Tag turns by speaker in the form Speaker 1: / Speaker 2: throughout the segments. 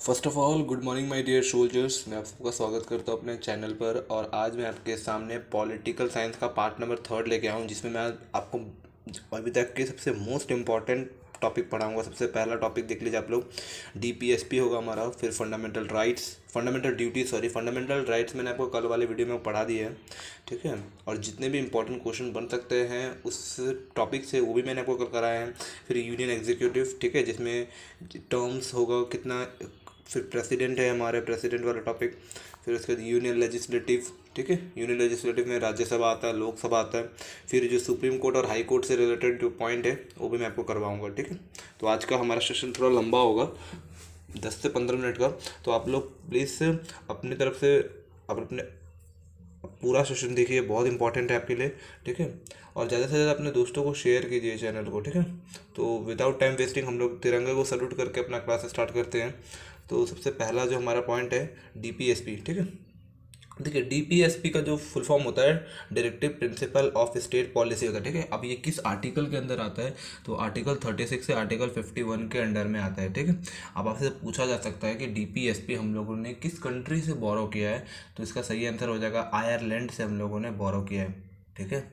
Speaker 1: First of all good morning my dear soldiers. मैं आप सबका स्वागत करता हूँ अपने चैनल पर। और आज मैं आपके सामने पॉलिटिकल साइंस का पार्ट नंबर 3 लेके आया हूँ, जिसमें मैं आपको अभी तक के सबसे मोस्ट इम्पॉर्टेंट टॉपिक पढ़ाऊंगा। सबसे पहला टॉपिक देख लीजिए आप लोग, डीपीएसपी होगा हमारा। फिर fundamental rights, fundamental duty sorry fundamental rights मैंने आपको कल वाले वीडियो में पढ़ा दिया है, ठीक है। और जितने भी इंपॉर्टेंट क्वेश्चन बन सकते हैं उस टॉपिक से वो भी मैंने आपको कल कराया है। फिर यूनियन एग्जीक्यूटिव, ठीक है, जिसमें टर्म्स होगा कितना। फिर प्रेसिडेंट है हमारे, प्रेसिडेंट वाला टॉपिक। फिर उसके बाद यूनियन लेजिस्लेटिव, ठीक है, यूनियन लेजिस्लेटिव में राज्यसभा आता है, लोकसभा आता है। फिर जो सुप्रीम कोर्ट और हाई कोर्ट से रिलेटेड जो पॉइंट है वो भी मैं आपको करवाऊंगा, ठीक है। तो आज का हमारा सेशन थोड़ा लंबा होगा, 10 से 15 मिनट का। तो आप लोग प्लीज़ अपनी तरफ से अपने पूरा सेशन देखिए, बहुत इंपॉर्टेंट है आपके लिए, ठीक है। और ज़्यादा से ज़्यादा अपने दोस्तों को शेयर कीजिए चैनल को, ठीक है। तो विदाउट टाइम वेस्टिंग हम लोग तिरंगे को सल्यूट करके अपना क्लास स्टार्ट करते हैं। तो सबसे पहला जो हमारा पॉइंट है डीपीएसपी, ठीक है। देखिए डीपीएसपी का जो फुल फॉर्म होता है directive principle of state policy होता है, ठीक है। अब ये किस आर्टिकल के अंदर आता है, तो आर्टिकल 36 से आर्टिकल 51 के अंडर में आता है, ठीक है। अब आपसे पूछा जा सकता है कि डीपीएसपी हम लोगों ने किस कंट्री से बोरो किया है, तो इसका सही आंसर हो जाएगा आयरलैंड से हम लोगों ने बोरो किया है, ठीक है।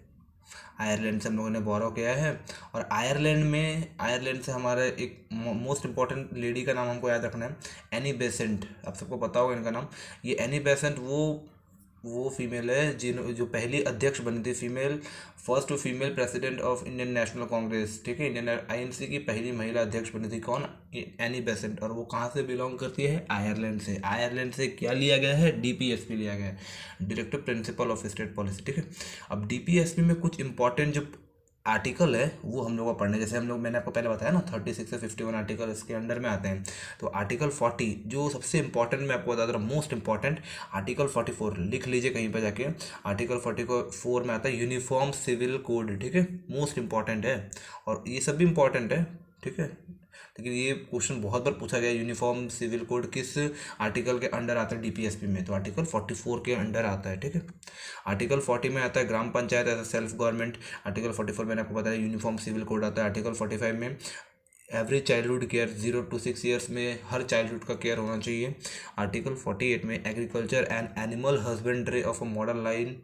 Speaker 1: आयरलैंड से हम लोगों ने बोरो किया है। और आयरलैंड से हमारे एक मोस्ट इंपॉर्टेंट लेडी का नाम हमको याद रखना है, एनी बेसेंट। आप सबको पता होगा इनका नाम। ये एनी बेसेंट वो फीमेल है जो पहली अध्यक्ष बनी थी, first female president of Indian national Congress, ठीक है। इंडियन आईएनसी की पहली महिला अध्यक्ष बनी थी, कौन? Annie Besant. और वो कहाँ से बिलोंग करती है? आयरलैंड से। आयरलैंड से क्या लिया गया है? डीपीएसपी लिया गया है, directive principle of state policy, ठीक है। अब डीपीएसपी में कुछ इंपॉर्टेंट जो आर्टिकल है वो हम लोग को पढ़ने, जैसे हम लोग मैंने आपको पहले बताया ना 36 से 51 आर्टिकल इसके अंडर में आते हैं। तो आर्टिकल 40 जो सबसे इंपॉर्टेंट मैं आपको बता दे रहा हूँ, मोस्ट इंपॉर्टेंट आर्टिकल 44 लिख लीजिए कहीं पर जाके। आर्टिकल 44 में आता है यूनिफॉर्म सिविल कोड, ठीक है, मोस्ट इंपॉर्टेंट है। और ये सब भी इंपॉर्टेंट है, ठीक है। लेकिन ये क्वेश्चन बहुत बार पूछा गया, यूनिफॉर्म सिविल कोड किस आर्टिकल के अंडर आता है डीपीएसपी में, तो आर्टिकल 44 के अंडर आता है, ठीक है। आर्टिकल 40 में आता है gram panchayat as self government. Article 44 मैंने आपको बताया यूनिफॉर्म सिविल कोड आता है। आर्टिकल 45 में every childhood care, 0 to 6 years में हर चाइल्डहुड का केयर होना चाहिए। आर्टिकल 48 में agriculture and animal husbandry of a model line.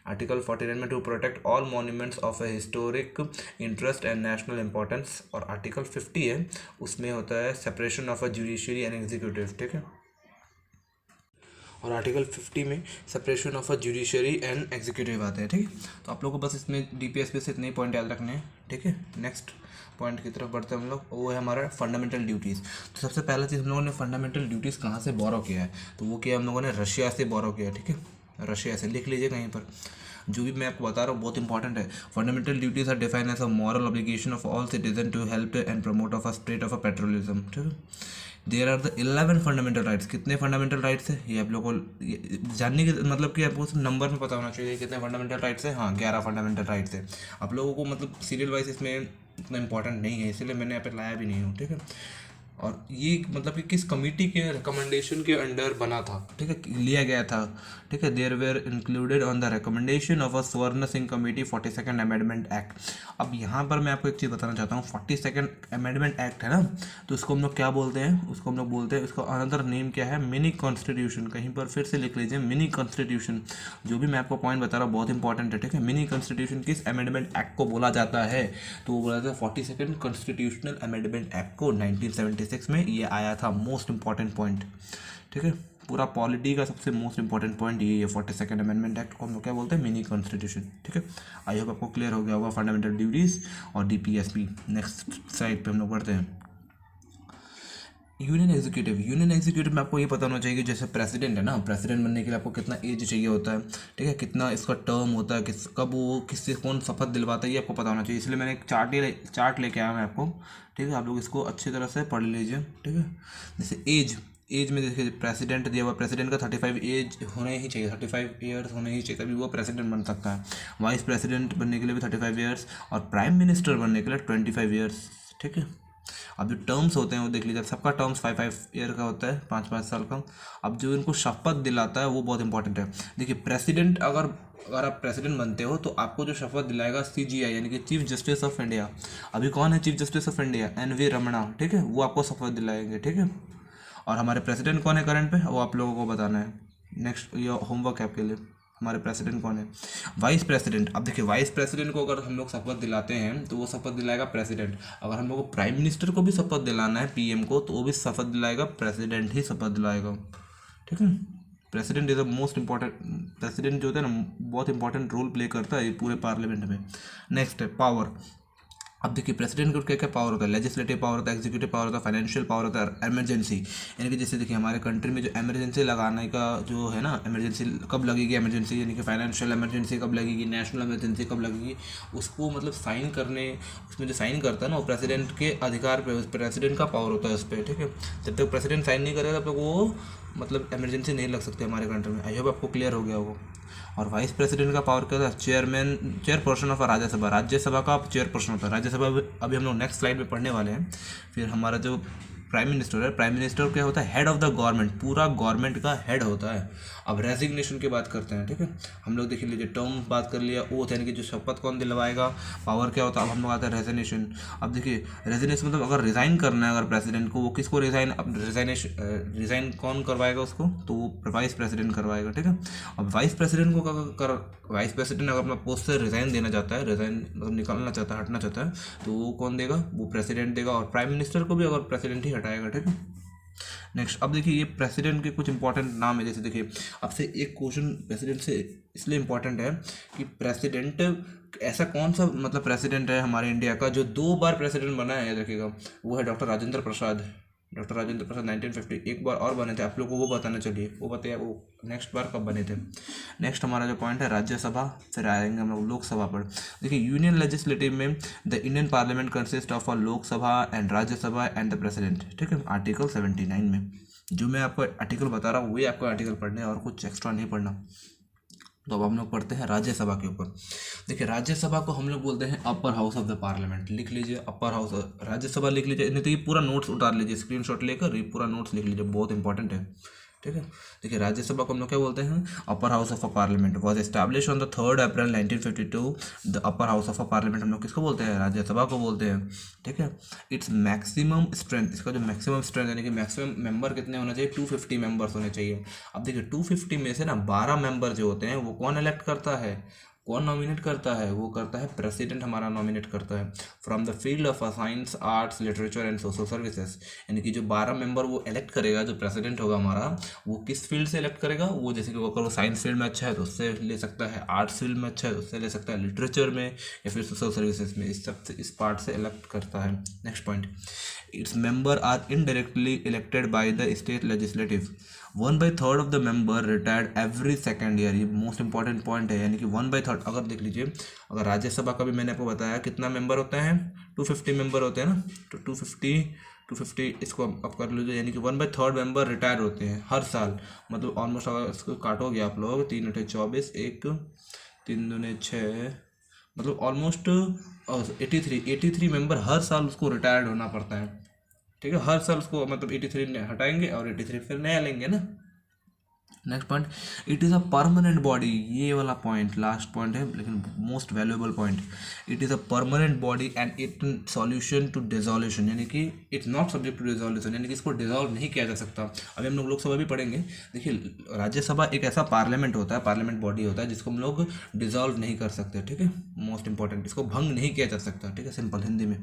Speaker 1: Article 49 में to protect all monuments of a historic interest and national importance. और आर्टिकल 50 है, उसमें होता है separation of a judiciary and executive, ठीक है। और आर्टिकल 50 में separation of a judiciary and executive आता है, ठीक है। तो आप लोगों को बस इसमें डीपीएसपी से इतने ही पॉइंट याद रखने हैं, ठीक है। नेक्स्ट पॉइंट की तरफ बढ़ते हैं हम लोग, वो है हमारा फंडामेंटल ड्यूटीज़। तो सबसे पहला चीज़ हम लोगों ने फंडामेंटल ड्यूटीज़ कहाँ से बोरो किया है, तो वो किया हम लोगों ने रशिया से बोरो किया, ठीक है। रशिया से लिख लीजिए कहीं पर, जो भी मैं आपको बता रहा हूँ बहुत इंपॉर्टेंट है। Fundamental duties are defined as a moral obligation of all citizen to help and promote of a spirit of a patriotism, ठीक है। There are the 11 fundamental rights. कितने फंडामेंटल राइट्स है ये आप लोगों को जानने के मतलब कि आपको नंबर में पता होना चाहिए कितने फंडामेंटल राइट्स है। हाँ, 11 फंडामेंटल राइट्स है। आप लोगों को मतलब सीरियल वाइज इसमें इतना इंपॉर्टेंट नहीं है, इसलिए मैंने यहाँ पे लाया भी नहीं हूँ, ठीक है। और ये मतलब कि किस कमेटी के रिकमेंडेशन के अंडर बना था, ठीक है, लिया गया था, ठीक है। There were included on the recommendation of a Swaran Singh committee 42nd amendment act. अब यहाँ पर मैं आपको एक चीज़ बताना चाहता हूँ, 42nd अमेंडमेंट एक्ट है ना, तो उसको हम लोग क्या बोलते हैं? उसको हम लोग बोलते हैं, उसका अनदर नेम क्या है? Mini constitution. कहीं पर फिर से लिख लीजिए, मिनी कॉन्स्टिट्यूशन। जो भी मैं आपको पॉइंट बता रहा हूँ बहुत इंपॉर्टेंट है, ठीक है। मिनी कॉन्स्टिट्यूशन किस अमेंडमेंट एक्ट को बोला जाता है, तो वो बोला जाता है 42nd कॉन्स्टिट्यूशनल अमेंडमेंट एक्ट को 1976 में ये आया था। मोस्ट इंपॉर्टेंट पॉइंट, ठीक है। पूरा पॉलिटी का सबसे मोस्ट इंपॉर्टेंट पॉइंट ये 42nd अमेंडमेंट एक्ट को हम लोग क्या बोलते हैं? मिनी कॉन्स्टिट्यूशन, ठीक है। आई होप आपको क्लियर हो गया होगा फंडामेंटल ड्यूटीज और डीपीएसपी। नेक्स्ट साइड पे हम लोग बढ़ते हैं, यूनियन एग्जीक्यूटिव। यूनियन एग्जीक्यूटिव में आपको ये पता होना चाहिए कि जैसे प्रेसिडेंट है ना, प्रेसिडेंट बनने के लिए आपको कितना एज चाहिए होता है, ठीक है, कितना इसका टर्म होता है, कब वो किससे कौन शपथ दिलवाता है, ये आपको पता होना चाहिए। इसलिए मैंने एक चार्ट लेके आया मैं आपको, ठीक है। आप लोग इसको अच्छी तरह से पढ़ लीजिए, ठीक है। जैसे एज में देखिए प्रेसिडेंट दिया हुआ, प्रेसिडेंट का 35 एज होने ही चाहिए, 35 ईयर्स होने ही चाहिए, तभी वो प्रेसिडेंट बन सकता है। वाइस प्रेसिडेंट बनने के लिए भी 35 ईयर्स, और प्राइम मिनिस्टर बनने के लिए 25 ईयर्स, ठीक है। अब जो टर्म्स होते हैं वो देख लीजिए, सबका टर्म्स 5 ईयर का होता है, 5 5 साल का। अब जो इनको शपथ दिलाता है वो बहुत इंपॉर्टेंट है। देखिए प्रेसिडेंट अगर आप प्रेसिडेंट बनते हो तो आपको जो शपथ दिलाएगा सीजीआई यानी कि चीफ जस्टिस ऑफ इंडिया। अभी कौन है chief justice of India? N V Ramana, ठीक है, वो आपको शपथ दिलाएंगे, ठीक है। और हमारे प्रेसिडेंट कौन है करंट पे, वो आप लोगों को बताना है। नेक्स्ट ये होमवर्क है आपके लिए, हमारे प्रेसिडेंट कौन है। वाइस प्रेसिडेंट, अब देखिए वाइस प्रेसिडेंट को अगर हम लोग शपथ दिलाते हैं तो वो शपथ दिलाएगा प्रेसिडेंट। अगर हम लोग को प्राइम मिनिस्टर को भी शपथ दिलाना है, पीएम को, तो वो भी शपथ दिलाएगा प्रेसिडेंट ही शपथ दिलाएगा, ठीक है। President is the most important, president जो होता है ना बहुत इंपॉर्टेंट रोल प्ले करता है पूरे पार्लियामेंट में। नेक्स्ट है पावर। अब देखिए प्रेसिडेंट को क्या क्या पावर होता है, लेजिस्लेटिव पावर होता है, एग्जीक्यूटिव पावर होता है, फाइनेंशियल पावर होता है, इमरजेंसी, यानी कि जैसे देखिए हमारे कंट्री में जो इमरजेंसी लगाने का जो है ना, इमरजेंसी कब लगेगी, इमरजेंसी यानी कि फाइनेंशियल इमरजेंसी कब लगेगी, नेशनल इमरजेंसी कब लगेगी, उसको मतलब साइन करने, उसमें जो साइन करता है ना वो प्रेसिडेंट के अधिकार पे, प्रेसिडेंट का पावर होता है उस पर, ठीक है। जब तक प्रेसिडेंट साइन नहीं करेगा तब तक वो मतलब इमरजेंसी नहीं लग सकती हमारे कंट्री में। आई होप आपको क्लियर हो गया होगा। और वाइस प्रेसिडेंट का पावर क्या होता है, चेयरपर्सन ऑफ राज्यसभा, राज्यसभा का चेयरपर्सन होता है। राज्यसभा अभी हम लोग नेक्स्ट स्लाइड में पढ़ने वाले हैं। फिर हमारा जो प्राइम मिनिस्टर है, प्राइम मिनिस्टर क्या होता है, हेड ऑफ द गवर्नमेंट, पूरा गवर्नमेंट का हेड होता है। अब रेजिग्नेशन की बात करते हैं, ठीक है। हम लोग देख लीजिए टर्म बात कर लिया, ओथ यानी कि जो शपथ कौन दिलवाएगा, पावर क्या होता है। अब हम लोग आते हैं रेजिग्नेशन। अब देखिए रेजिग्नेशन मतलब अगर रिज़ाइन करना है अगर प्रेसिडेंट को, वो किसको रिज़ाइन, अब रिज़ाइन कौन करवाएगा उसको, तो वो वाइस प्रेसिडेंट करवाएगा, ठीक है। अब वाइस प्रेसिडेंट को वाइस प्रेसिडेंट अगर अपना पोस्ट से रिज़ाइन देना चाहता है, रिज़ाइन मतलब निकलना चाहता है, हटना चाहता है, तो वो कौन देगा, वो प्रेसिडेंट देगा। और प्राइम मिनिस्टर को भी अगर प्रेसिडेंट ही हटाएगा, ठीक है। नेक्स्ट, अब देखिए ये प्रेसिडेंट के कुछ इंपॉर्टेंट नाम है। जैसे देखिए आपसे एक क्वेश्चन प्रेसिडेंट से इसलिए इंपॉर्टेंट है कि प्रेसिडेंट ऐसा कौन सा मतलब प्रेसिडेंट है हमारे इंडिया का जो 2 बार प्रेसिडेंट बना है, याद रखिएगा, वो है डॉक्टर राजेंद्र प्रसाद। डॉक्टर राजेंद्र प्रसाद 1950, एक बार और बने थे, आप लोग को वो बताना, चलिए वो बताइए वो नेक्स्ट बार कब बने थे। नेक्स्ट हमारा जो पॉइंट है राज्यसभा, फिर आएंगे हम लोग लोकसभा पर। देखिए यूनियन लेजिस्लेटिव में the Indian parliament consist of a Lok Sabha and Rajya Sabha and the president, ठीक है, आर्टिकल 79 में। जो मैं आपको आर्टिकल बता रहा हूँ वही आपको आर्टिकल पढ़ने और कुछ एक्स्ट्रा नहीं पढ़ना। तो अब हम लोग पढ़ते हैं राज्यसभा के ऊपर। देखिए राज्यसभा को हम लोग बोलते हैं upper house of the parliament, लिख लीजिए अपर हाउस राज्यसभा लिख लीजिए, नहीं तो ये पूरा नोट्स उतार लीजिए, स्क्रीनशॉट लेकर ये पूरा नोट्स लिख लीजिए, बहुत इंपॉर्टेंट है, ठीक है। देखिए राज्यसभा को हम लोग क्या बोलते हैं, upper house of a parliament, was establish on the 3 April 1952। The upper house of a parliament हम लोग किसको बोलते हैं, राज्यसभा को बोलते हैं, ठीक है। इट्स मैक्सिमम स्ट्रेंथ, इसका जो मैक्सिमम स्ट्रेंथ यानी कि मैक्सिमम मेंबर कितने होना चाहिए, 250 मेंबर्स होने चाहिए। अब देखिए 250 में से ना 12 मेंबर जो होते हैं वो कौन इलेक्ट करता है, कौन नॉमिनेट करता है, वो करता है प्रेसिडेंट हमारा नॉमिनेट करता है, from the field of science, arts, literature and social services. यानी कि जो 12 मेंबर वो इलेक्ट करेगा, जो प्रेसिडेंट होगा हमारा, वो किस फील्ड से इलेक्ट करेगा, वो जैसे कि अगर वो साइंस फील्ड में अच्छा है तो उससे ले सकता है, आर्ट्स फील्ड में अच्छा है तो उससे ले सकता है, लिटरेचर में या फिर सोशल सर्विसेज में, इस सब से इस पार्ट से इलेक्ट करता है। Next point, its member are indirectly elected by the state legislative, 1/3 of the member retired every second year. ये मोस्ट इंपॉर्टेंट पॉइंट है, यानी कि 1/3। अगर देख लीजिए अगर राज्यसभा का भी मैंने आपको बताया कितना मेंबर होते हैं, 250 मेंबर होते हैं ना, तो 250 इसको अब कर लीजिए, यानी कि 1/3 मेंबर रिटायर होते हैं हर साल। मतलब ऑलमोस्ट अगर इसको काटोगे आप लोग, 3 × 24, 1 3 दूने 6, मतलब ऑलमोस्ट 83 मेंबर हर साल उसको रिटायर्ड होना पड़ता है, ठीक है। हर साल उसको मतलब 83 हटाएंगे और 83 फिर नया लेंगे ना। Next point, it is a permanent body, ये वाला पॉइंट लास्ट पॉइंट है लेकिन most valuable point. It is a permanent body and it solution to dissolution, यानी कि it's not subject to dissolution, यानी कि इसको डिजोल्व नहीं किया जा सकता। अभी हम लोग लोकसभा भी पढ़ेंगे। देखिए राज्यसभा एक ऐसा पार्लियामेंट होता है, पार्लियामेंट बॉडी होता है जिसको हम लोग डिजोल्व नहीं कर सकते, ठीक है, मोस्ट इंपॉर्टेंट, इसको भंग नहीं किया जा सकता, ठीक है, सिंपल हिंदी में।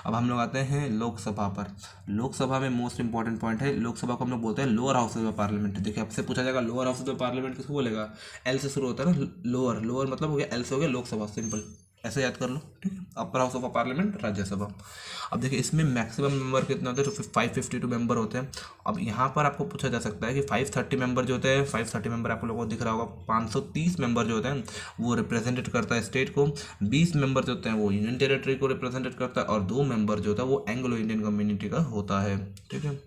Speaker 1: अब हम लोग आते हैं लोकसभा पर। लोकसभा में मोस्ट इंपॉर्टेंट पॉइंट है, लोकसभा को हम लोग बोलते हैं lower house of the parliament. देखिए आपसे पूछा जाएगा lower house of the parliament किसको बोलेगा, एल से शुरू होता है ना, लोअर, लोअर मतलब हो गया एल से हो गया लोकसभा, सिंपल ऐसे याद कर लो, ठीक है। Upper house of a parliament Rajya Sabha. अब देखिए इसमें मैक्सिमम मेंबर कितने होते हैं, तो 552 मेंबर होते हैं। अब यहाँ पर आपको पूछा जा सकता है कि 530 मेंबर जो होते हैं, 530 मेंबर आप लोगों को दिख रहा होगा, 530 मेंबर जो होते हैं वो रिप्रेजेंटेट करता है स्टेट को, 20 मेंबर जो होते हैं वो यूनियन टेरिटरी को रिप्रेजेंटेट करता है, और 2 मेंबर जो होता है वो एंग्लो इंडियन कम्युनिटी का होता है, ठीक है।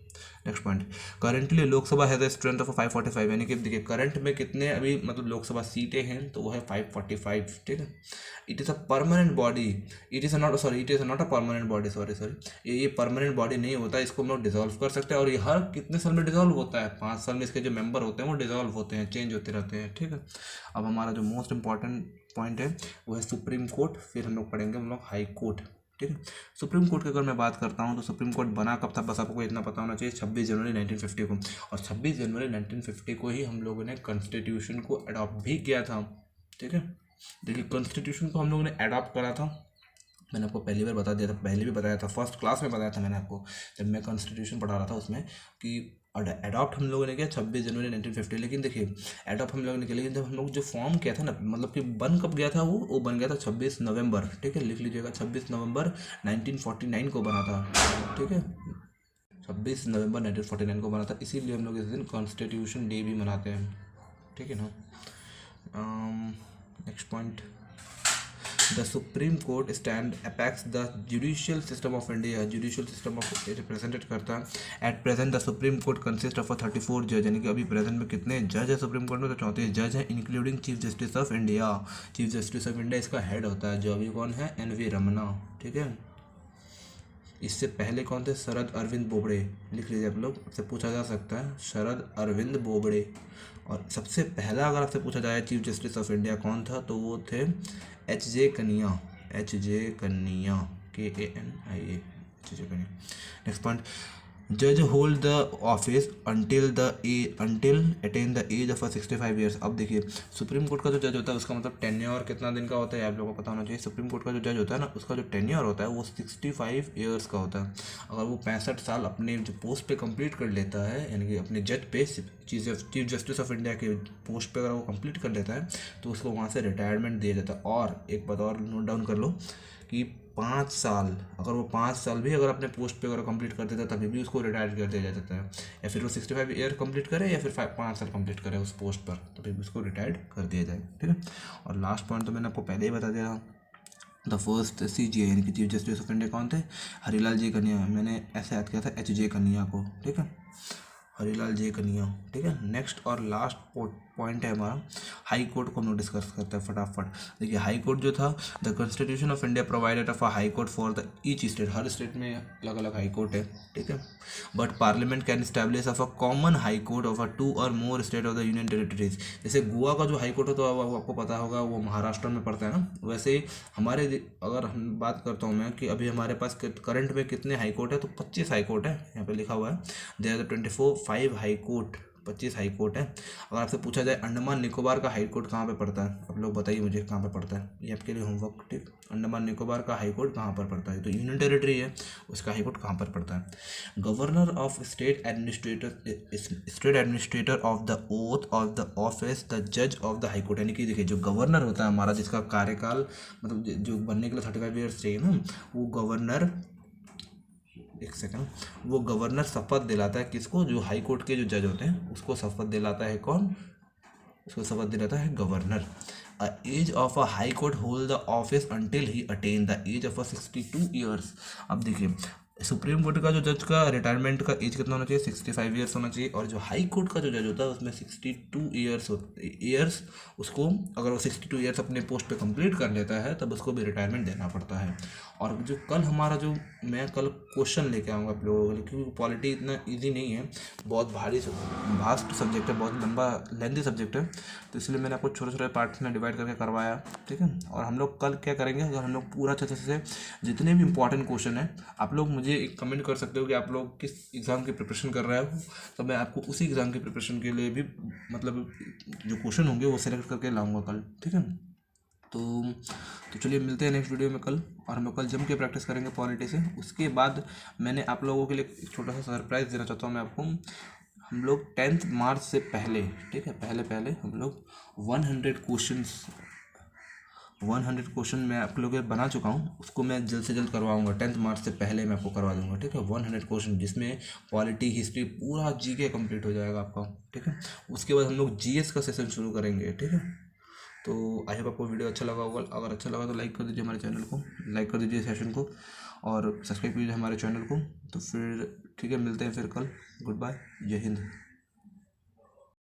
Speaker 1: Next point, currently Lok Sabha has a strength of 545, यानी कि देखिए करंट में कितने अभी मतलब लोकसभा सीटें हैं, तो वो है 545, ठीक है। It is a permanent body, it is not a permanent body, sorry ये परमानेंट बॉडी नहीं होता, इसको हम लोग डिजोल्व कर सकते हैं, और ये हर कितने साल में डिजोल्व होता है, 5 साल में इसके जो मेंबर होते हैं वो डिजोल्व होते हैं, चेंज होते रहते हैं, ठीक है। अब हमारा जो मोस्ट इंपॉर्टेंट पॉइंट है वो है सुप्रीम कोर्ट, फिर हम लोग पढ़ेंगे हम लोग हाई कोर्ट, ठीक है। सुप्रीम कोर्ट की अगर मैं बात करता हूँ तो सुप्रीम कोर्ट बना कब था, बस आपको इतना पता होना चाहिए, 26 जनवरी 1950 को। और 26 जनवरी 1950 को ही हम लोगों ने कॉन्स्टिट्यूशन को अडॉप्ट भी किया था, ठीक है। देखिए कॉन्स्टिट्यूशन को हम लोगों ने अडॉप्ट करा था, मैंने आपको पहली बार बता दिया था, पहले भी बताया था, फर्स्ट क्लास में बताया था मैंने आपको जब मैं कॉन्स्टिट्यूशन पढ़ा रहा था उसमें, कि अडॉप्ट हम लोगों ने किया 26 जनवरी 1950। लेकिन देखिए अडॉप्ट हम लोगों ने किया, लेकिन जब हम लोग जो फॉर्म किया था ना, मतलब कि बन कब गया था वो बन गया था 26 नवंबर, ठीक है, लिख लीजिएगा 26 नवंबर 1949 को बना था, ठीक है, 26 नवंबर 1949 को बना था। इसीलिए हम लोग इस दिन कॉन्स्टिट्यूशन डे भी मनाते हैं, ठीक है ना। Next point, the supreme court stand apex the judicial system of India, judicial system of represented करता है। At present the supreme court consist of 34 जज, यानी कि अभी प्रेजेंट में कितने जज है सुप्रीम कोर्ट में, तो 34 जज हैं, including chief justice of India. Chief justice of India इसका हेड होता है, जो अभी कौन है, NV रमन्ना, ठीक है। इससे पहले कौन थे, शरद अरविंद बोबड़े, लिख लीजिए आप लोग, आपसे पूछा जा सकता है शरद अरविंद बोबड़े। और सबसे पहला अगर आपसे पूछा जाए चीफ जस्टिस ऑफ इंडिया कौन था, तो वो थे HJ कन्या, HJ कन्या, KANIA, HJ Kania. Next point, जज hold the office until attain the age of 65 years. अब देखिए सुप्रीम कोर्ट का जो जज होता है उसका मतलब टेन्योर कितना दिन का होता है, आप लोगों को पता होना चाहिए। सुप्रीम कोर्ट का जो जज होता है ना, उसका जो टेन्योर होता है वो 65 ईयर्स का होता है। अगर वो 65 साल अपने जो पोस्ट पे कंप्लीट कर लेता है, यानी कि अपने जज पे, चीफ जस्टिस ऑफ इंडिया के पोस्ट पे अगर वो कंप्लीट कर लेता है, तो उसको वहाँ से रिटायरमेंट दिया जाता है। और एक बात और नोट डाउन कर लो कि 5 साल, अगर वो 5 साल भी अगर अपने पोस्ट पे अगर कंप्लीट कर देता है तभी भी उसको रिटायर कर दिया जाता है। या फिर वो 65 ईयर कंप्लीट करे या फिर 5 साल कंप्लीट करे उस पोस्ट पर, तभी भी उसको रिटायर कर दिया जाए, ठीक है। और लास्ट पॉइंट तो मैंने आपको पहले ही बता दिया, द फर्स्ट CJI यानी कि चीफ जस्टिस ऑफ इंडिया कौन थे, हरीलाल जी कन्या। मैंने ऐसे याद किया था HJ कन्या को, ठीक है, हरीलाल J कन्या, ठीक है। नेक्स्ट और लास्ट पॉइंट है हमारा, हाई कोर्ट को हम लोग डिस्कस करते हैं फटाफट। देखिए हाई कोर्ट जो था, the constitution of India provided of a high court for the each state, her state में अलग अलग हाई कोर्ट है, ठीक है। But parliament can establish of a common high court of a 2 और more state of the union territories. जैसे गोवा का जो हाई कोर्ट होता है वो आपको पता होगा, वो महाराष्ट्र में पड़ता है ना, वैसे ही हमारे अगर हम बात करता हूँ मैं कि अभी हमारे पास करंट में कितने हाई कोर्ट है, तो 25 हाई कोर्ट है, यहाँ पे लिखा हुआ है there are 5 high court, 25 high court है। अगर आपसे पूछा जाए अंडमान निकोबार का हाई कोर्ट कहाँ पे पड़ता है, आप लोग बताइए मुझे कहाँ पे पड़ता है, ये आपके लिए होमवर्क, ठीक। अंडमान निकोबार का हाई कोर्ट कहाँ पर पड़ता है, तो यूनियन टेरिटरी है, उसका हाई कोर्ट कहाँ पर पड़ता है। Governor of state administrator of the oath of the office the जज ऑफ द हाई कोर्ट, यानी कि देखिए जो गवर्नर होता है हमारा, जिसका कार्यकाल मतलब जो बनने के लिए 35 ईयर्स चाहिए ना, वो गवर्नर, एक सेकंड, वो गवर्नर शपथ दिलाता है किसको, जो हाई कोर्ट के जो जज होते हैं उसको शपथ दिलाता है कौन, उसको शपथ दिलाता है governor. Age of a high court hold the office until he attain the age of 62 years. अब देखिए सुप्रीम कोर्ट का जो जज का रिटायरमेंट का एज कितना होना चाहिए, 65 ईयर्स होना चाहिए। और जो हाई कोर्ट का जो जज होता है उसमें 62 ईयर्स उसको, अगर वो 62 ईयर्स अपने पोस्ट पे कंप्लीट कर लेता है तब उसको भी रिटायरमेंट देना पड़ता है। और जो कल हमारा जो मैं कल क्वेश्चन लेके आऊँगा आप लोगों के लिए, क्योंकि पॉलिटी इतना ईजी नहीं है, बहुत भारी वास्ट सब्जेक्ट है, बहुत लंबा लेंथी सब्जेक्ट है, तो इसलिए मैंने आपको छोटे छोटे पार्ट्स में डिवाइड करके करवाया, ठीक है। और हम लोग कल क्या करेंगे, अगर हम लोग पूरा अच्छे से जितने भी इंपॉर्टेंट क्वेश्चन हैं, आप लोग मुझे एक कमेंट कर सकते हो कि आप लोग किस एग्ज़ाम की प्रिपरेशन कर रहे हो, तो मैं आपको उसी एग्ज़ाम की प्रिपरेशन के लिए भी मतलब जो क्वेश्चन होंगे वो सेलेक्ट करके लाऊंगा कल, ठीक है। तो चलिए मिलते हैं नेक्स्ट वीडियो में कल, और हम लोग कल जम के प्रैक्टिस करेंगे पॉलिटी से। उसके बाद मैंने आप लोगों के लिए एक छोटा सा सरप्राइज़ देना चाहता हूँ मैं आपको। हम लोग 10 मार्च से पहले, ठीक है, पहले हम लोग 100 क्वेश्चन मैं आप लोगों के बना चुका हूँ, उसको मैं जल्द से जल्द करवाऊँगा, 10 मार्च से पहले मैं आपको करवा दूँगा, ठीक है। 100 क्वेश्चन जिसमें पॉलिटी, हिस्ट्री, पूरा जीके कंप्लीट हो जाएगा आपका, ठीक है। उसके बाद हम लोग जीएस का सेशन शुरू करेंगे, ठीक है। तो आई होप आपको वीडियो अच्छा लगा होगा, अगर अच्छा लगा तो लाइक कर दीजिए हमारे चैनल को, लाइक कर दीजिए सेशन को, और सब्सक्राइब कीजिए हमारे चैनल को। तो फिर ठीक है, मिलते हैं फिर कल, गुड बाय, जय हिंद।